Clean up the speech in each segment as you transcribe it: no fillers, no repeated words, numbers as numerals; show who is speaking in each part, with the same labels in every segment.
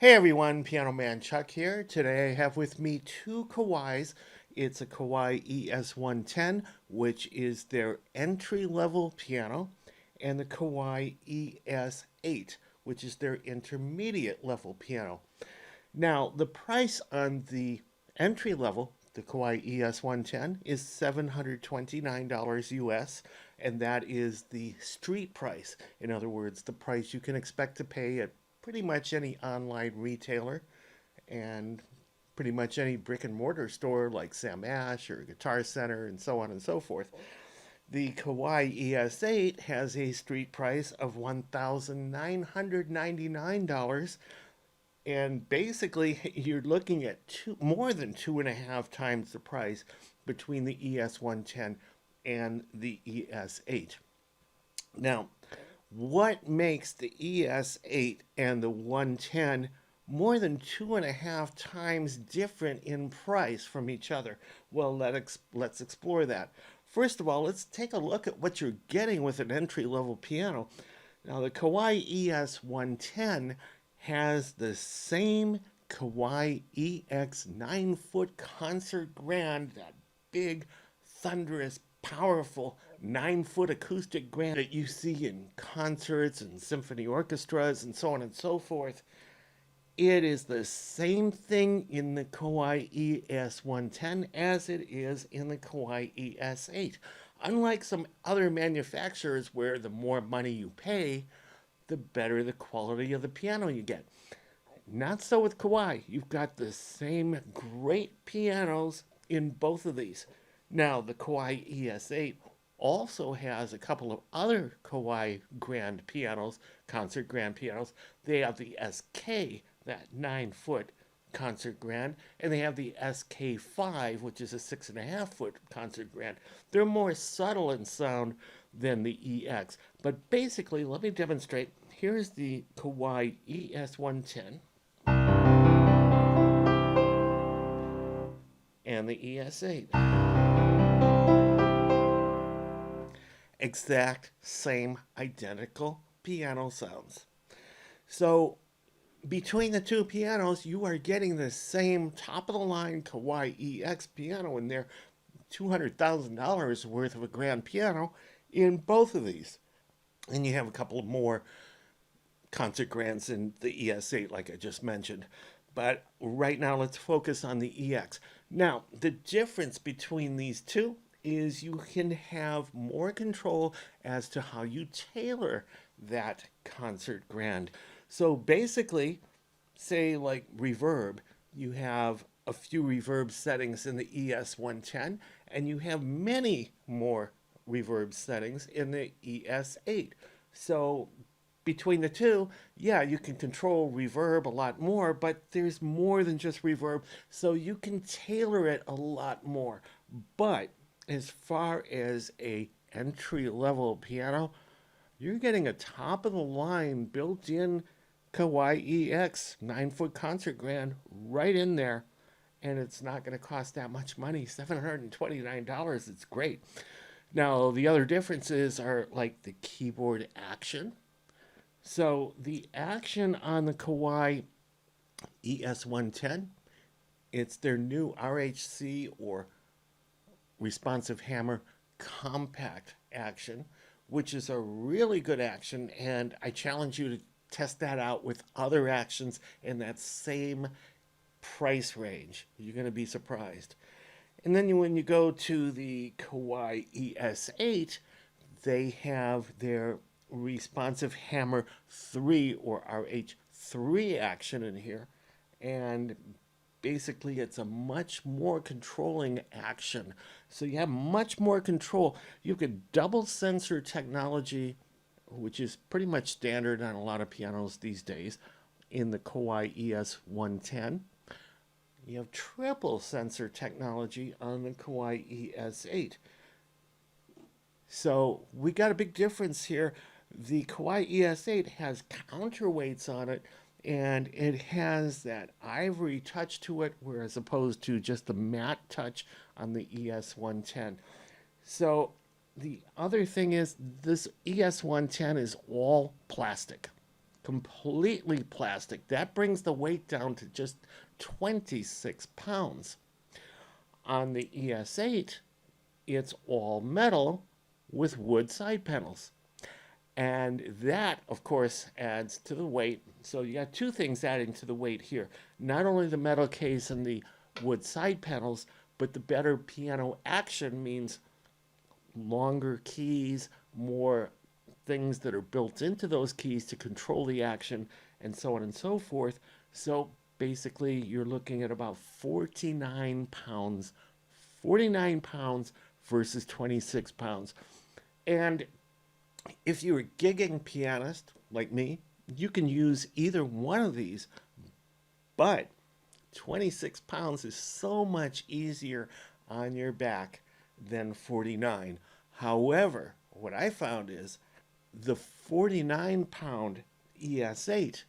Speaker 1: Hey everyone, Piano Man Chuck here. Today I have with me two Kawais. It's a Kawai ES110, which is their entry-level piano, and the Kawai ES8, which is their intermediate level piano. Now, the price on the entry level, the Kawai ES110, is $729 US, and that is the street price. In other words, the price you can expect to pay at pretty much any online retailer and pretty much any brick and mortar store like Sam Ash or Guitar Center and so on and so forth. The Kawai ES8 has a street price of $1,999, and basically you're looking at more than 2.5 times the price between the ES110 and the ES8. Now, what makes the ES8 and the 110 more than 2.5 times different in price from each other? Well, let's explore that. First of all, let's take a look at what you're getting with an entry-level piano. Now, the Kawai ES110 has the same Kawai EX 9-foot concert grand, that big, thunderous, powerful 9-foot acoustic grand that you see in concerts and symphony orchestras and so on and so forth. It is the same thing in the Kawai ES110 as it is in the Kawai ES8. Unlike some other manufacturers where the more money you pay, the better the quality of the piano you get. Not so with Kawai. You've got the same great pianos in both of these. Now, the Kawai ES8 also has a couple of other Kawai grand pianos, concert grand pianos. They have the SK, that 9-foot concert grand, and they have the SK5, which is a 6.5-foot concert grand. They're more subtle in sound than the EX. But basically, let me demonstrate. Here's the Kawai ES110 and the ES8. Exact same identical piano sounds. So between the two pianos, you are getting the same top-of-the-line Kawai EX piano in there, $200,000 worth of a grand piano in both of these. And you have a couple of more concert grands in the ES8, like I just mentioned. But right now, let's focus on the EX. Now, the difference between these two is you can have more control as to how you tailor that concert grand. So basically, say like reverb, you have a few reverb settings in the ES110, and you have many more reverb settings in the ES8. So between the two, yeah, you can control reverb a lot more, but there's more than just reverb, so you can tailor it a lot more. But as far as a entry-level piano, you're getting a top-of-the-line built-in Kawai EX 9-foot concert grand right in there, and it's not going to cost that much money, $729. It's great. Now, the other differences are like the keyboard action. So the action on the Kawai ES110, it's their new RHC or responsive hammer compact action, which is a really good action, and I challenge you to test that out with other actions in that same price range. You're going to be surprised. And then when you go to the Kawai ES8, they have their responsive hammer 3 or RH3 action in here, and basically it's a much more controlling action. So you have much more control. You could double sensor technology, which is pretty much standard on a lot of pianos these days, in the Kawai ES110. You have triple sensor technology on the Kawai ES8. So we got a big difference here. The Kawai ES8 has counterweights on it, and it has that ivory touch to it, whereas opposed to just the matte touch on the ES110. So the other thing is this ES110 is all plastic. completely plastic. That brings the weight down to just 26 pounds. On the ES8, it's all metal with wood side panels. And that, of course, adds to the weight. So you got two things adding to the weight here. Not only the metal case and the wood side panels, but the better piano action means longer keys, more things that are built into those keys to control the action, and so on and so forth. So basically, you're looking at about 49 pounds, 49 pounds versus 26 pounds. And if you're a gigging pianist like me, you can use either one of these, but 26 pounds is so much easier on your back than 49. However, what I found is the 49-pound ES8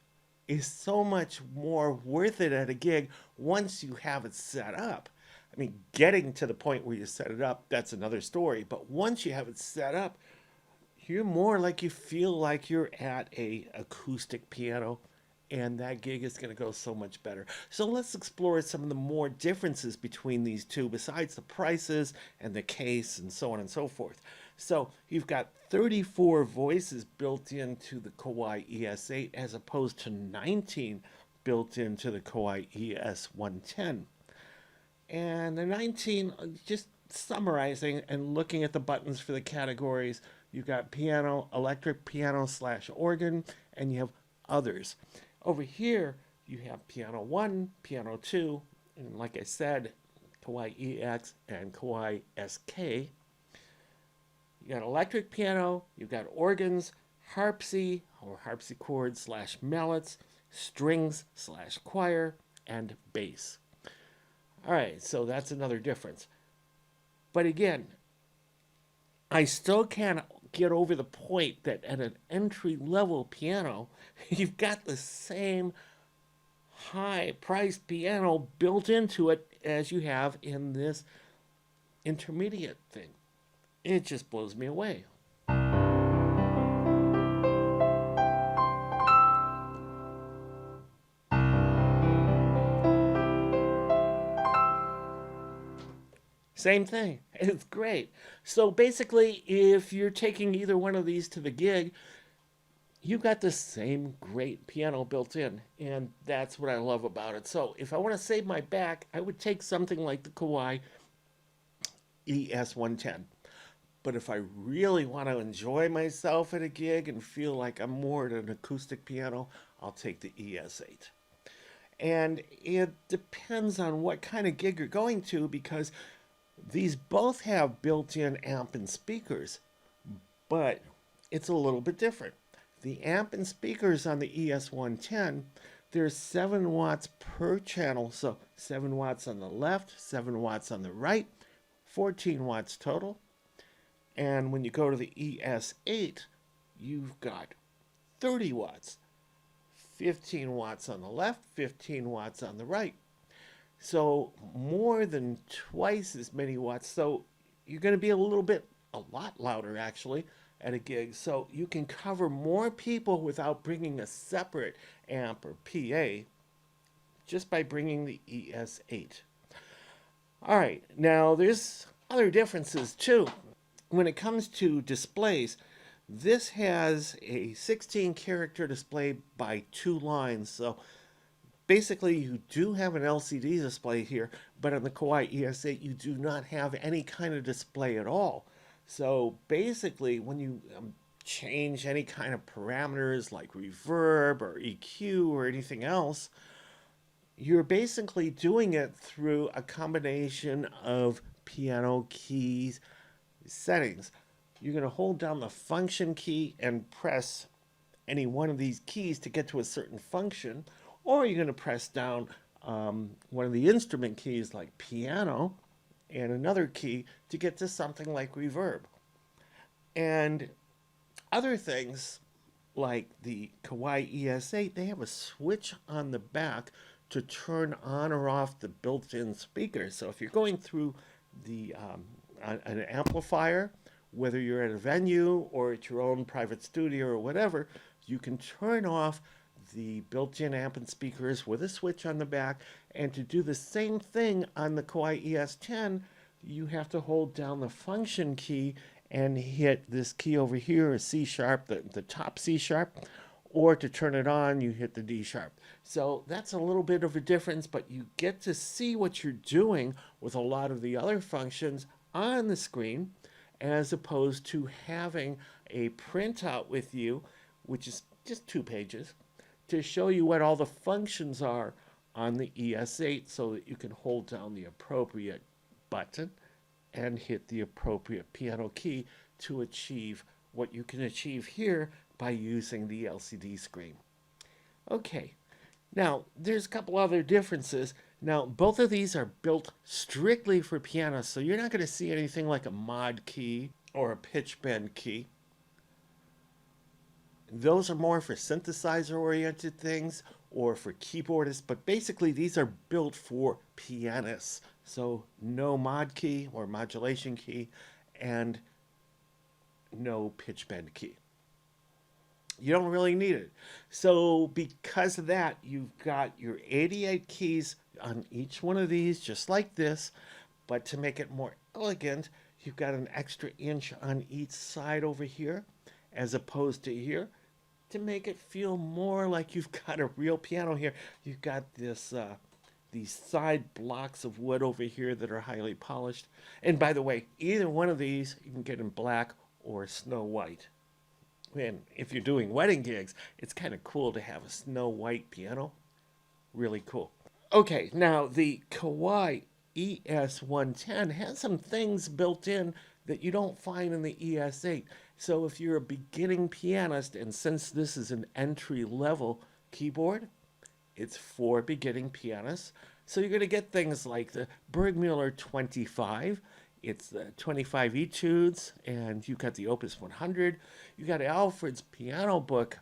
Speaker 1: is so much more worth it at a gig once you have it set up. I mean, getting to the point where you set it up, that's another story. But once you have it set up, you're more like you feel like you're at a acoustic piano, and that gig is going to go so much better. So let's explore some of the more differences between these two besides the prices and the case and so on and so forth. So you've got 34 voices built into the Kawai ES8 as opposed to 19 built into the Kawai ES110. And the 19, just summarizing and looking at the buttons for the categories, you've got piano, electric piano / organ, and you have others. Over here, you have piano 1, piano 2, and like I said, Kawai EX and Kawai SK. You got electric piano, you've got organs, harpsy or harpsichord / mallets, strings / choir, and bass. All right, so that's another difference. But again, I still can't get over the point that at an entry-level piano, you've got the same high-priced piano built into it as you have in this intermediate thing. It just blows me away. Same thing. It's great. So basically, if you're taking either one of these to the gig, you got the same great piano built in, and that's what I love about it. So if I want to save my back, I would take something like the Kawai ES110. But if I really want to enjoy myself at a gig and feel like I'm more at an acoustic piano, I'll take the ES8. And it depends on what kind of gig you're going to, because these both have built-in amp and speakers, but it's a little bit different. The amp and speakers on the ES110, there's 7 watts per channel, so 7 watts on the left, 7 watts on the right, 14 watts total. And when you go to the ES8, you've got 30 watts, 15 watts on the left, 15 watts on the right. So more than twice as many watts. So you're going to be a lot louder actually at a gig. So you can cover more people without bringing a separate amp or PA just by bringing the ES8. All right, now there's other differences too. When it comes to displays, this has a 16-character display by 2 lines. So basically, you do have an LCD display here, but on the Kawai ES8, you do not have any kind of display at all. So basically, when you change any kind of parameters like reverb or EQ or anything else, you're basically doing it through a combination of piano keys settings. You're going to hold down the function key and press any one of these keys to get to a certain function, or you're going to press down one of the instrument keys like piano and another key to get to something like reverb. And other things like the Kawai ES8, they have a switch on the back to turn on or off the built-in speakers. So if you're going through the an amplifier whether you're at a venue or at your own private studio or whatever, you can turn off the built-in amp and speakers with a switch on the back. And to do the same thing on the Kawai ES10, you have to hold down the function key and hit this key over here, a C sharp, the top C sharp, or to turn it on, you hit the D sharp. So that's a little bit of a difference, but you get to see what you're doing with a lot of the other functions on the screen, as opposed to having a printout with you, which is just 2 pages, to show you what all the functions are on the ES8 so that you can hold down the appropriate button and hit the appropriate piano key to achieve what you can achieve here by using the LCD screen. Okay, now there's a couple other differences. Now, both of these are built strictly for piano, so you're not going to see anything like a mod key or a pitch bend key. Those are more for synthesizer-oriented things or for keyboardists, but basically these are built for pianists. So no mod key or modulation key and no pitch bend key. You don't really need it. So because of that, you've got your 88 keys on each one of these, just like this, but to make it more elegant, you've got an extra inch on each side over here, as opposed to here. To make it feel more like you've got a real piano here, you've got this these side blocks of wood over here that are highly polished. And by the way, either one of these you can get in black or snow white. And if you're doing wedding gigs, it's kind of cool to have a snow white piano. Really cool. Okay, now the Kawai ES110 has some things built in that you don't find in the ES8. So if you're a beginning pianist, and since this is an entry-level keyboard, it's for beginning pianists. So you're going to get things like the Bergmuller 25. It's the 25 etudes, and you've got the Opus 100. You got Alfred's piano book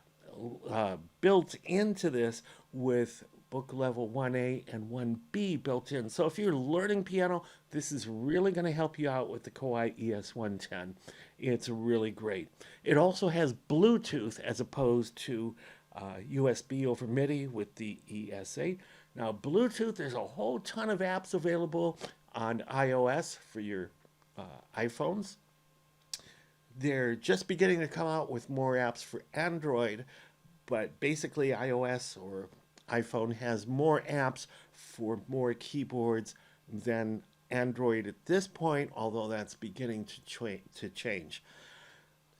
Speaker 1: built into this with book level 1A and 1B built in. So if you're learning piano, this is really going to help you out with the Kawai ES110. It's really great. It also has Bluetooth as opposed to USB over MIDI with the ES8. Now, Bluetooth, there's a whole ton of apps available on iOS for your iPhones. They're just beginning to come out with more apps for Android, but basically iOS or iPhone has more apps for more keyboards than Android at this point, although that's beginning to change.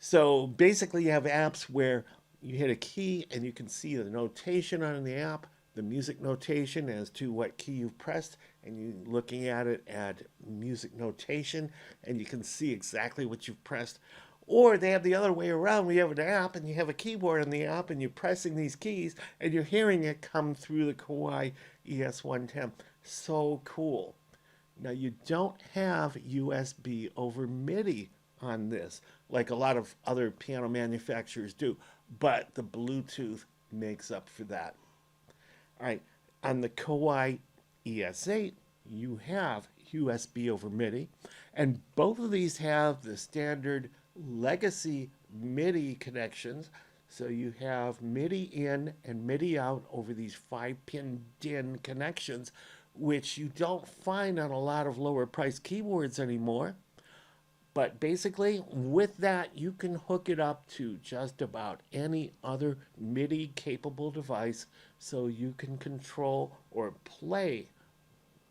Speaker 1: So basically you have apps where you hit a key and you can see the notation on the app, the music notation as to what key you've pressed, and you're looking at it at music notation and you can see exactly what you've pressed. Or they have the other way around. We have an app and you have a keyboard on the app and you're pressing these keys and you're hearing it come through the Kawai ES110. So cool. Now you don't have USB over MIDI on this like a lot of other piano manufacturers do, but the Bluetooth makes up for that. All right, on the Kawai ES8, you have USB over MIDI, and both of these have the standard legacy MIDI connections. So you have MIDI in and MIDI out over these 5-pin DIN connections, which you don't find on a lot of lower priced keyboards anymore. But basically, with that, you can hook it up to just about any other MIDI capable device, so you can control or play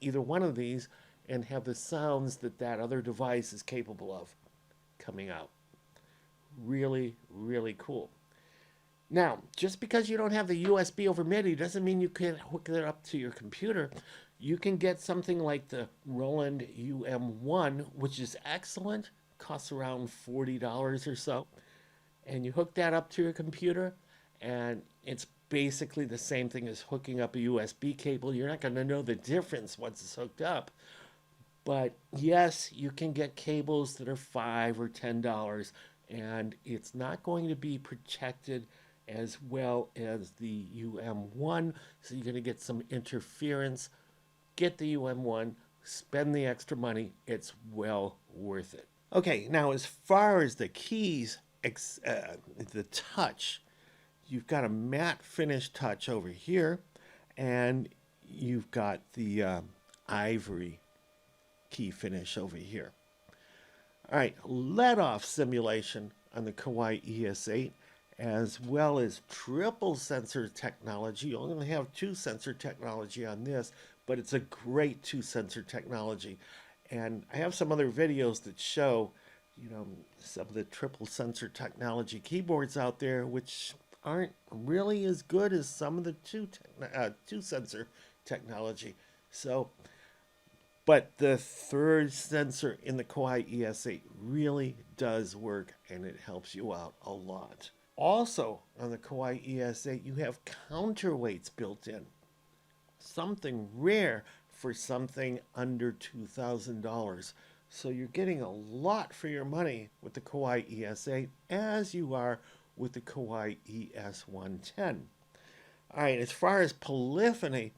Speaker 1: either one of these and have the sounds that that other device is capable of coming out. Really, really cool. Now, just because you don't have the USB over MIDI doesn't mean you can't hook it up to your computer. You can get something like the Roland UM1, which is excellent, costs around $40 or so. And you hook that up to your computer, and it's basically the same thing as hooking up a USB cable. You're not going to know the difference once it's hooked up. But yes, you can get cables that are $5 or $10, and it's not going to be protected as well as the UM1, so you're going to get some interference. Get the UM1, spend the extra money, it's well worth it. Okay, now as far as the keys, the touch, you've got a matte finish touch over here, and you've got the ivory key finish over here. All right, let-off simulation on the Kawai ES8, as well as triple sensor technology. You only have two sensor technology on this, but it's a great two sensor technology. And I have some other videos that show, some of the triple sensor technology keyboards out there, which aren't really as good as some of the two sensor technology. So, but the third sensor in the Kawai ES8 really does work, and it helps you out a lot. Also, on the Kawai ES8, you have counterweights built in. Something rare for something under $2,000. So you're getting a lot for your money with the Kawai ES8 as you are with the Kawai ES110. All right, as far as polyphony,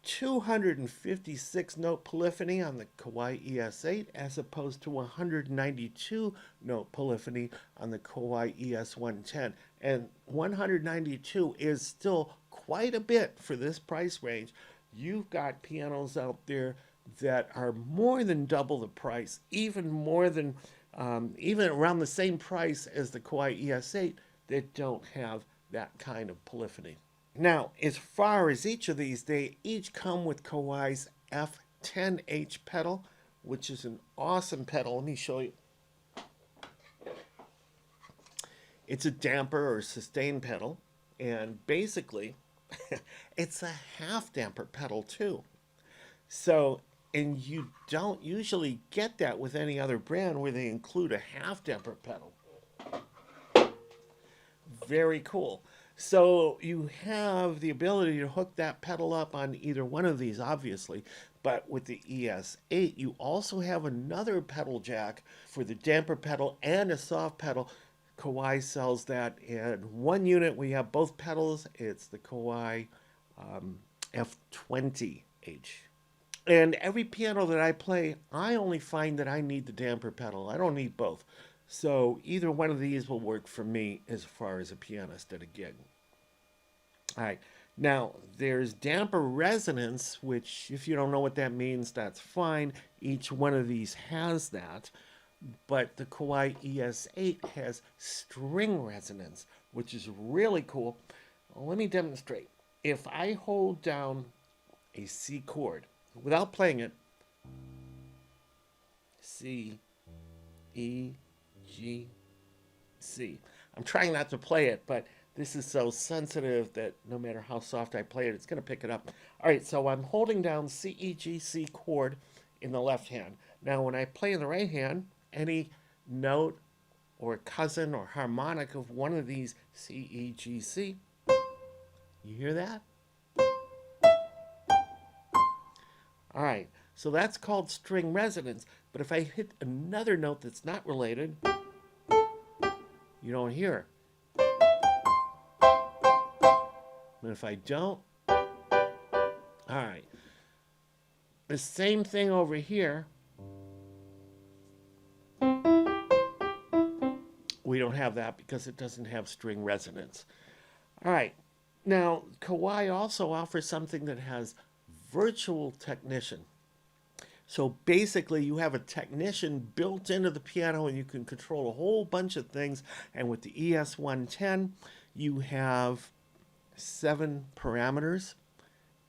Speaker 1: 256 note polyphony on the Kawai ES8 as opposed to 192 note polyphony on the Kawai ES110. And 192 is still quite a bit for this price range. You've got pianos out there that are more than double the price, even more than, even around the same price as the Kawai ES8 that don't have that kind of polyphony. Now, as far as each of these, they each come with Kawai's F10H pedal, which is an awesome pedal. Let me show you. It's a damper or sustain pedal, and basically, it's a half damper pedal too. So, and you don't usually get that with any other brand where they include a half damper pedal. Very cool. So you have the ability to hook that pedal up on either one of these, obviously. But with the ES8, you also have another pedal jack for the damper pedal and a soft pedal. Kawai sells that in one unit. We have both pedals. It's the Kawai F20H. And every piano that I play, I only find that I need the damper pedal. I don't need both. So either one of these will work for me as far as a pianist at a gig. All right. Now, there's damper resonance, which if you don't know what that means, that's fine. Each one of these has that. But the Kawai ES8 has string resonance, which is really cool. Well, let me demonstrate. If I hold down a C chord without playing it, C, E, G, C. I'm trying not to play it, but this is so sensitive that no matter how soft I play it, it's going to pick it up. All right, so I'm holding down C, E, G, C chord in the left hand. Now, when I play in the right hand, any note or cousin or harmonic of one of these C, E, G, C, you hear that? All right, so that's called string resonance. But if I hit another note that's not related, you don't hear it. And if I don't, all right. The same thing over here. We don't have that because it doesn't have string resonance. All right. Now, Kawai also offers something that has virtual technician. So basically, you have a technician built into the piano and you can control a whole bunch of things. And with the ES110, you have 7 parameters.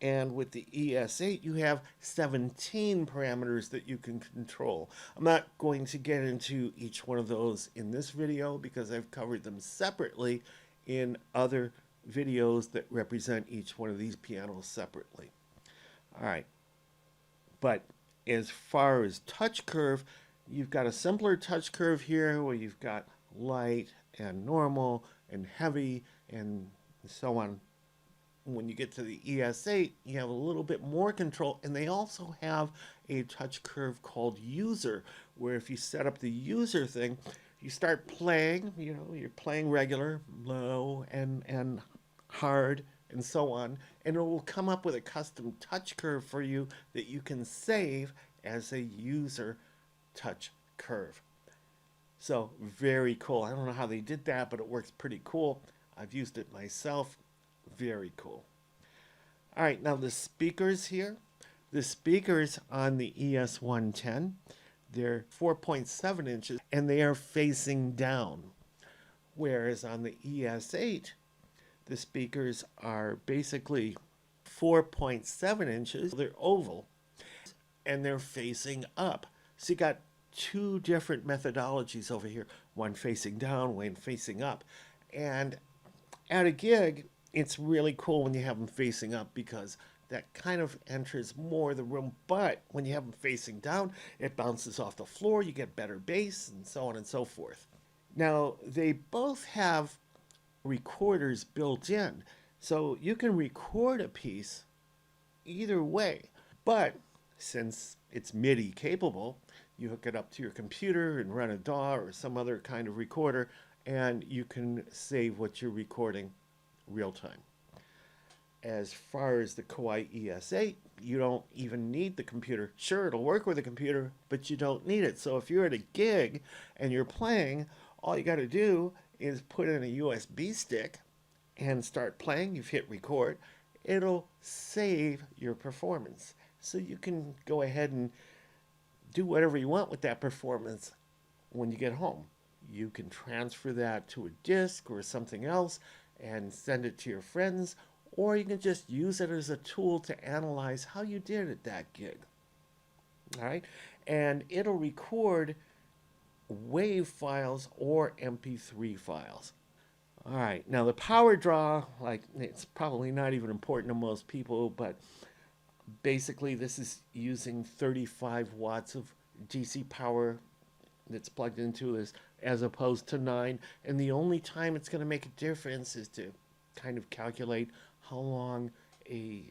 Speaker 1: And with the ES8, you have 17 parameters that you can control. I'm not going to get into each one of those in this video because I've covered them separately in other videos that represent each one of these pianos separately. All right. But as far as touch curve, you've got a simpler touch curve here where you've got light and normal and heavy and so on. When you get to the ES8, you have a little bit more control, and they also have a touch curve called user, where if you set up the user thing, you start playing, you're playing regular, low, and hard, and so on, and it will come up with a custom touch curve for you that you can save as a user touch curve. So very cool. I don't know how they did that, but it works pretty cool. I've used it myself. Very cool. All right, now the speakers here. The speakers on the ES110, they're 4.7 inches and they are facing down. Whereas on the ES8, the speakers are basically 4.7 inches. They're oval and they're facing up. So you got two different methodologies over here, one facing down, one facing up. And at a gig, it's really cool when you have them facing up because that kind of enters more of the room. But when you have them facing down, it bounces off the floor, you get better bass, and so on and so forth. Now, they both have recorders built in, so you can record a piece either way. But since it's MIDI capable, you hook it up to your computer and run a DAW or some other kind of recorder, and you can save what you're recording real time. As far as the Kawai ES8, you don't even need the computer. Sure, it'll work with a computer, but you don't need it. So if you're at a gig and you're playing, all you got to do is put in a USB stick and start playing. You've hit record. It'll save your performance. So you can go ahead and do whatever you want with that performance when you get home. You can transfer that to a disc or something else and send it to your friends, or you can just use it as a tool to analyze how you did at that gig. All right? And it'll record WAV files or MP3 files. All right, now the power draw, like, it's probably not even important to most people, but basically this is using 35 watts of DC power that's plugged into this as opposed to 9. And the only time it's going to make a difference is to kind of calculate how long a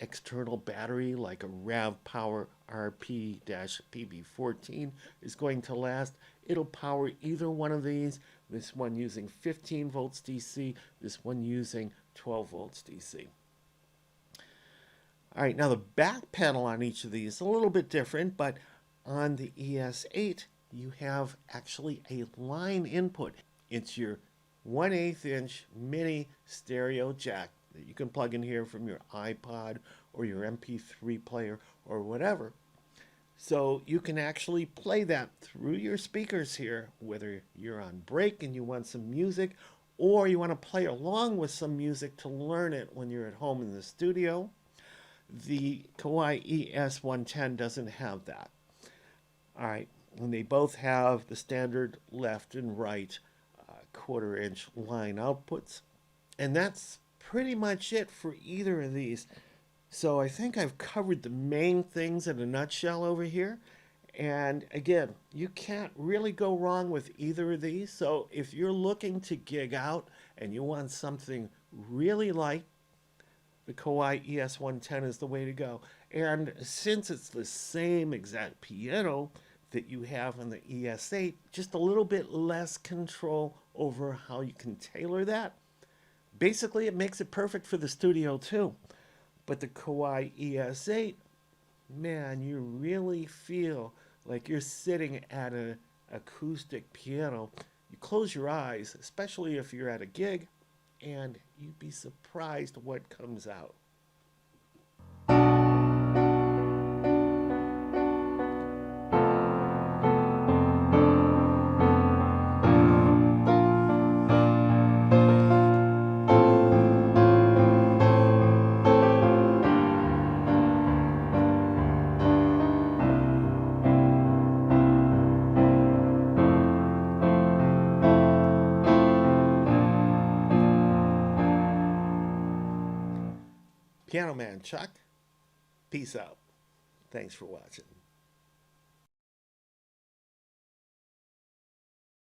Speaker 1: external battery like a RAV Power RP-PB14 is going to last. It'll power either one of these. This one using 15 volts DC, this one using 12 volts DC. All right, now the back panel on each of these is a little bit different, but on the ES8, you have actually a line input. It's your 1/8 inch mini stereo jack that you can plug in here from your iPod or your MP3 player or whatever. So you can actually play that through your speakers here, whether you're on break and you want some music, or you want to play along with some music to learn it when you're at home in the studio. The Kawai ES110 doesn't have that. All right, and they both have the standard left and right 1/4 inch line outputs. And that's pretty much it for either of these. So I think I've covered the main things in a nutshell over here. And again, you can't really go wrong with either of these. So if you're looking to gig out and you want something really light, the Kawai ES110 is the way to go. And since it's the same exact piano that you have on the ES8, just a little bit less control over how you can tailor that. Basically, it makes it perfect for the studio too. But the Kawai ES8, man, you really feel like you're sitting at an acoustic piano. You close your eyes, especially if you're at a gig, and you'd be surprised what comes out. Piano Man Chuck, peace out. Thanks for watching.